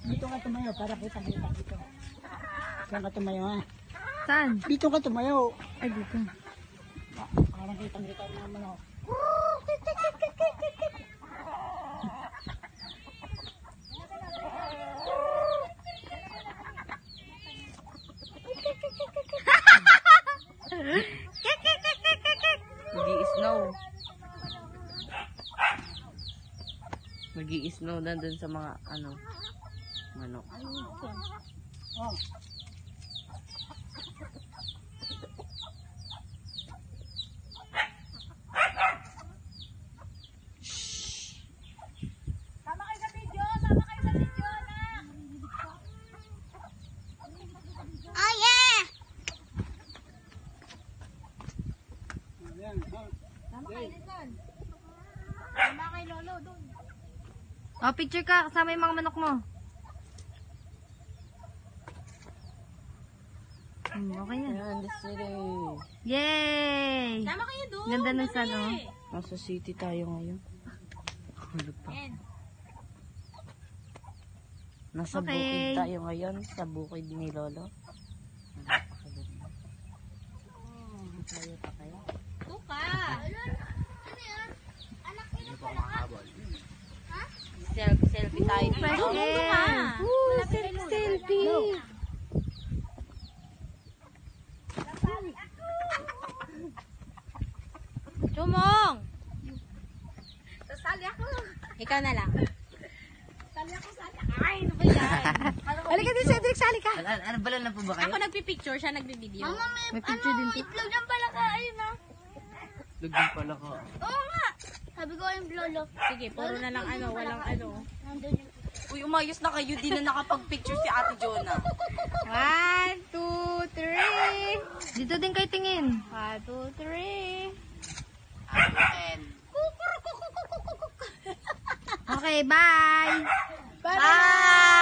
Dito ka tumayo para kita-kita dito. Saan ka tumayo ha? Saan? Dito ka tumayo. Ay, dito. Parang kita-kita naman ako. Mag-i-snow. Mag-i-snow na dun sa mga manok. Oh. Oh, picture ka kasama yung mga manok mo. Okay yan. Ayan, the city. Yay! Sama kayo doon. Ganda ng salo. Nasa city tayo ngayon. Hulog pa. Nasa Okay. bukid tayo ngayon. Sa bukid ni Lolo. Tayo pa kayo. Tuka. Selfie tayo dito. Fresh air! Selfie. Chumong! Sasali ako. Ikaw na lang. Sali ako. Ay, ano ba yan? Halika din, Cedric, sali ka! Ano ba na po ba kayo? Ako nagpipicture, siya nagbi-video. May picture din to. Itlog yan pala ka, ayun na. Lugin pala ko. Oo nga. Sabi ko yung lolo. Sige, puro na lang walang Nandun yung... Uy, umayos na kayo. Di na nakapag-picture si Ate Jonah. 1, 2, 3. Dito din kayo tingin. 1, 2, 3. Okay, bye! Bye!